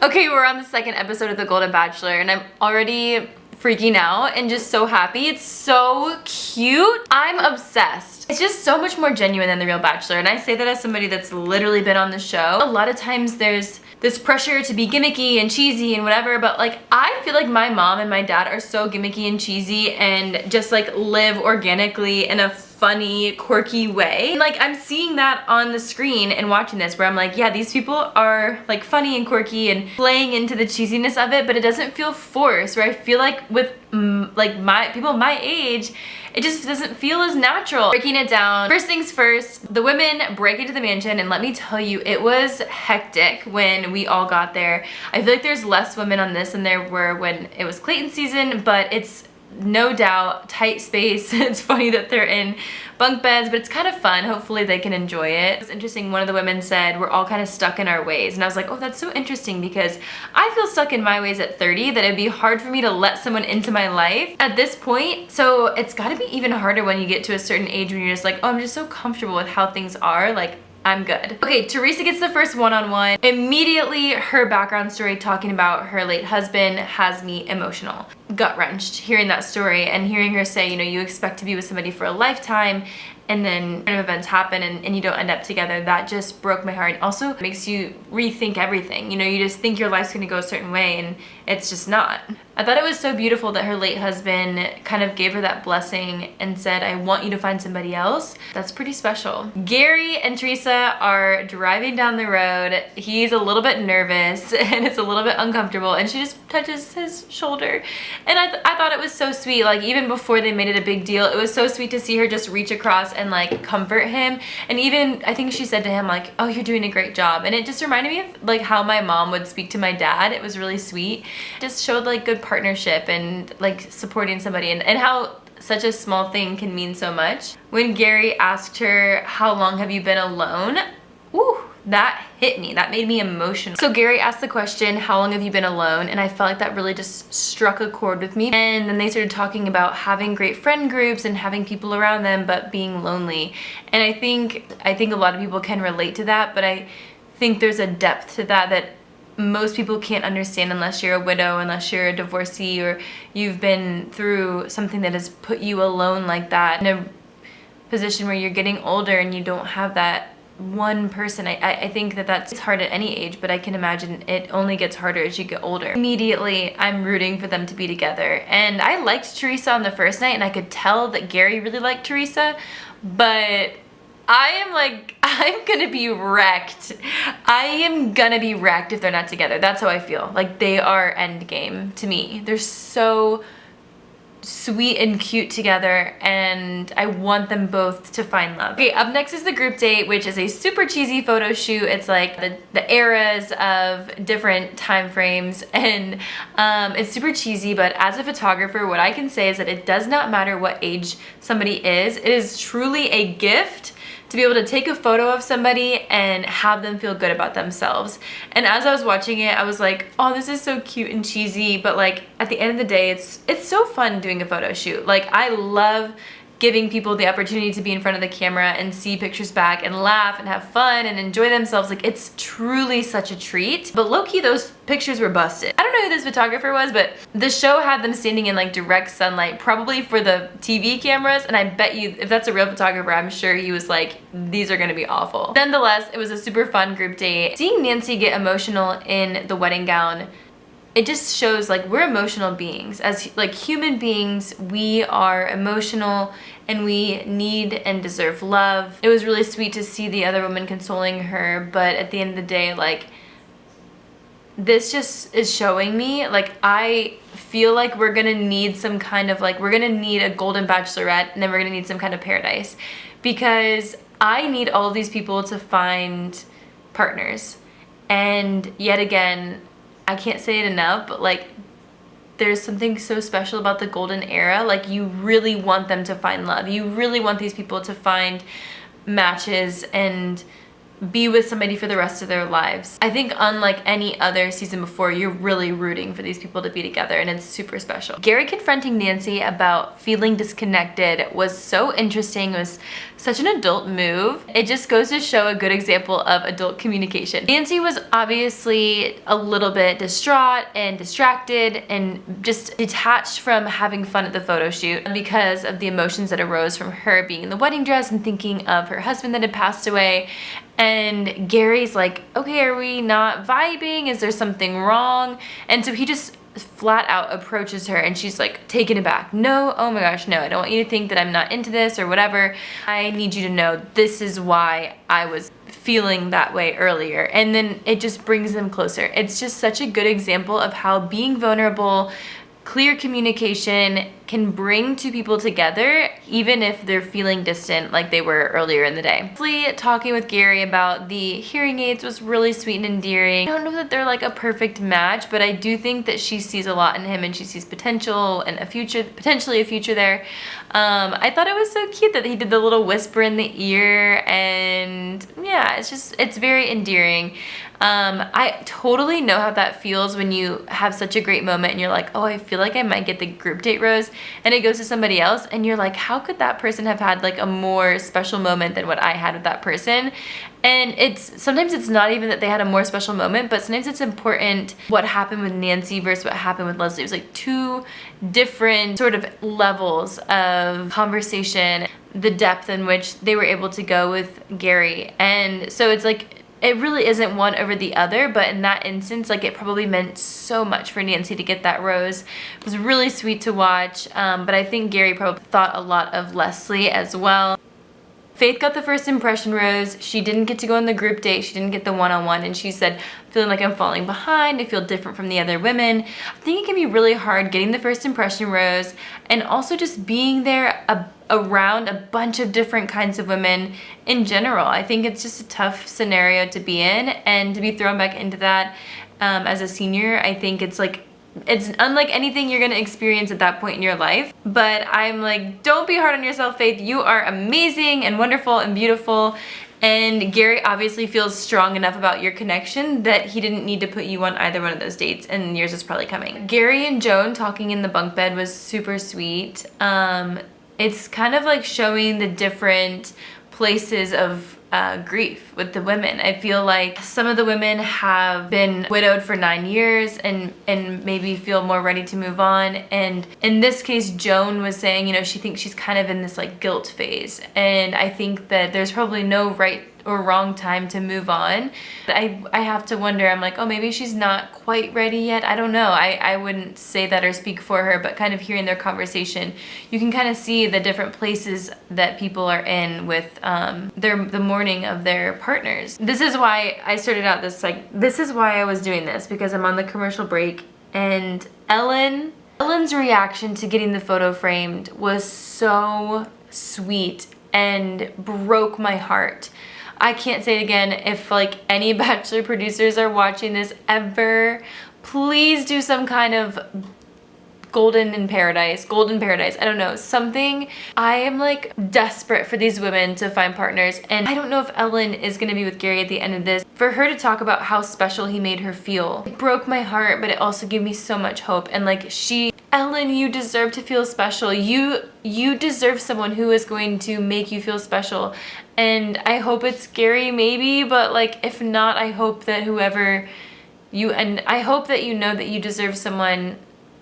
Okay, we're on the second episode of the Golden Bachelor and I'm already freaking out and just so happy. It's so cute. I'm obsessed. It's just so much more genuine than The Real Bachelor, and I say that as somebody that's literally been on the show. A lot of times there's this pressure to be gimmicky and cheesy and whatever, but like I feel like my mom and my dad are so gimmicky and cheesy and just like live organically in a funny, quirky way. And like I'm seeing that on the screen and watching this where I'm like, yeah, these people are like funny and quirky and playing into the cheesiness of it, but it doesn't feel forced, where I feel like with like people my age, it just doesn't feel as natural. Breaking it down, first things first, the women break into the mansion, and let me tell you, it was hectic when we all got there. I feel like there's less women on this than there were when it was Clayton season, but it's no doubt tight space. It's funny that they're in bunk beds, but it's kind of fun. Hopefully they can enjoy it. It's interesting, one of the women said we're all kind of stuck in our ways, and I was like, oh, that's so interesting, because I feel stuck in my ways at 30 that it'd be hard for me to let someone into my life at this point. So it's got to be even harder when you get to a certain age when you're just like, oh, I'm just so comfortable with how things are, like I'm good. Okay, Teresa gets the first one-on-one. Immediately, her background story talking about her late husband has me emotional. Gut-wrenched hearing that story and hearing her say, you know, you expect to be with somebody for a lifetime, and then events happen and you don't end up together. That just broke my heart. Also, it makes you rethink everything. You know, you just think your life's gonna go a certain way and it's just not. I thought it was so beautiful that her late husband kind of gave her that blessing and said, I want you to find somebody else. That's pretty special. Gary and Teresa are driving down the road. He's a little bit nervous and it's a little bit uncomfortable, and she just touches his shoulder. And I thought it was so sweet. Like, even before they made it a big deal, it was so sweet to see her just reach across and like comfort him. And even, I think she said to him like, oh, you're doing a great job. And it just reminded me of like how my mom would speak to my dad. It was really sweet. It just showed like good partnership and like supporting somebody, and how such a small thing can mean so much. When Gary asked her, how long have you been alone? Ooh, that hit me. That made me emotional. So Gary asked the question, how long have you been alone? And I felt like that really just struck a chord with me. And then they started talking about having great friend groups and having people around them, but being lonely. And I think a lot of people can relate to that, but I think there's a depth to that most people can't understand unless you're a widow, unless you're a divorcee, or you've been through something that has put you alone like that, in a position where you're getting older and you don't have that one person. I think that's hard at any age, but I can imagine it only gets harder as you get older. Immediately, I'm rooting for them to be together. And I liked Teresa on the first night, and I could tell that Gary really liked Teresa, but I'm gonna be wrecked. I am gonna be wrecked if they're not together. That's how I feel. Like, they are endgame to me. They're so sweet and cute together, and I want them both to find love. Okay, up next is the group date, which is a super cheesy photo shoot. It's like the eras of different time frames, and it's super cheesy, but as a photographer, what I can say is that it does not matter what age somebody is. It is truly a gift to be able to take a photo of somebody and have them feel good about themselves. And as I was watching it, I was like, oh, this is so cute and cheesy, but like at the end of the day, it's so fun doing a photo shoot. Like, I love giving people the opportunity to be in front of the camera and see pictures back and laugh and have fun and enjoy themselves. Like, it's truly such a treat. But low-key, those pictures were busted. I don't know who this photographer was, but the show had them standing in like direct sunlight, probably for the TV cameras, and I bet you if that's a real photographer, I'm sure he was like, these are gonna be awful. Nonetheless, it was a super fun group date. Seeing Nancy get emotional in the wedding gown, it just shows like we're emotional beings. As like human beings, we are emotional and we need and deserve love. It was really sweet to see the other woman consoling her, but at the end of the day, like, this just is showing me, like, I feel like we're gonna need some kind of like, we're gonna need a Golden Bachelorette, and then we're gonna need some kind of paradise, because I need all of these people to find partners. And yet again, I can't say it enough, but like, there's something so special about the golden era. Like, you really want them to find love. You really want these people to find matches and be with somebody for the rest of their lives. I think unlike any other season before, you're really rooting for these people to be together, and it's super special. Gary confronting Nancy about feeling disconnected was so interesting. It was such an adult move. It just goes to show a good example of adult communication. Nancy was obviously a little bit distraught and distracted and just detached from having fun at the photo shoot because of the emotions that arose from her being in the wedding dress and thinking of her husband that had passed away. And Gary's like, okay, are we not vibing? Is there something wrong? And so he just flat out approaches her, and she's like taken aback. No, oh my gosh, no, I don't want you to think that I'm not into this or whatever. I need you to know this is why I was feeling that way earlier. And then it just brings them closer. It's just such a good example of how being vulnerable, clear communication can bring two people together even if they're feeling distant like they were earlier in the day. Honestly, talking with Gary about the hearing aids was really sweet and endearing. I don't know that they're like a perfect match, but I do think that she sees a lot in him and she sees potential and a future, potentially a future there. I thought it was so cute that he did the little whisper in the ear, and yeah, it's very endearing. I totally know how that feels when you have such a great moment and you're like, oh, I feel like I might get the group date rose, and it goes to somebody else and you're like, how could that person have had like a more special moment than what I had with that person? And sometimes it's not even that they had a more special moment, but sometimes it's important what happened with Nancy versus what happened with Leslie. It was like two different sort of levels of conversation, the depth in which they were able to go with Gary. And so it's like, it really isn't one over the other, but in that instance, like, it probably meant so much for Nancy to get that rose. It was really sweet to watch, but I think Gary probably thought a lot of Leslie as well. Faith got the first impression rose. She didn't get to go on the group date. She didn't get the one-on-one, and she said, feeling like I'm falling behind. I feel different from the other women. I think it can be really hard getting the first impression rose and also just being there around a bunch of different kinds of women in general. I think it's just a tough scenario to be in, and to be thrown back into that as a senior, I think it's unlike anything you're gonna experience at that point in your life. But I'm like, don't be hard on yourself, Faith. You are amazing and wonderful and beautiful. And Gary obviously feels strong enough about your connection that he didn't need to put you on either one of those dates, and yours is probably coming. Gary and Joan talking in the bunk bed was super sweet. It's kind of like showing the different places of grief with the women. I feel like some of the women have been widowed for 9 years and maybe feel more ready to move on. And in this case, Joan was saying, you know, she thinks she's kind of in this like guilt phase. And I think that there's probably no right or wrong time to move on. I have to wonder, I'm like, oh, maybe she's not quite ready yet. I don't know. I wouldn't say that or speak for her, but kind of hearing their conversation, you can kind of see the different places that people are in with the mourning of their partners. This is why I started out this is why I was doing this, because I'm on the commercial break, and Ellen's reaction to getting the photo framed was so sweet and broke my heart. I can't say it again. If like any Bachelor producers are watching this ever, please do some kind of golden paradise, I don't know, something. I am like desperate for these women to find partners, and I don't know if Ellen is gonna be with Gary at the end of this. For her to talk about how special he made her feel, it broke my heart, but it also gave me so much hope. And like, Ellen, you deserve to feel special. You deserve someone who is going to make you feel special. And I hope it's Gary maybe, but like, if not, I hope that I hope that you know that you deserve someone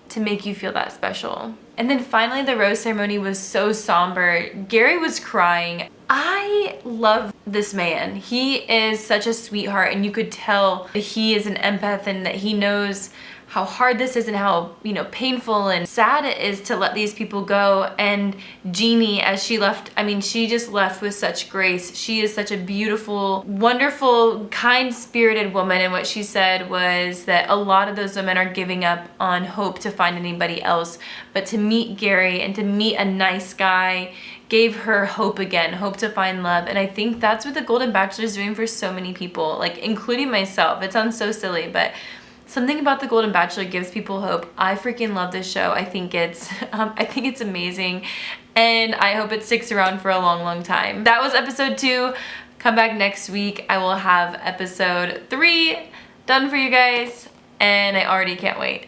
to make you feel that special. And then finally, the rose ceremony was so somber. Gary was crying. I love this man. He is such a sweetheart, and you could tell that he is an empath and that he knows how hard this is and how, you know, painful and sad it is to let these people go. And Jeannie, as she left, I mean, she just left with such grace. She is such a beautiful, wonderful, kind-spirited woman, and what she said was that a lot of those women are giving up on hope to find anybody else, but to meet Gary and to meet a nice guy gave her hope again, hope to find love. And I think that's what the Golden Bachelor is doing for so many people, like including myself. It sounds so silly, but something about the Golden Bachelor gives people hope. I freaking love this show. I think it's amazing, and I hope it sticks around for a long, long time. That was episode 2. Come back next week. I will have episode 3 done for you guys, and I already can't wait.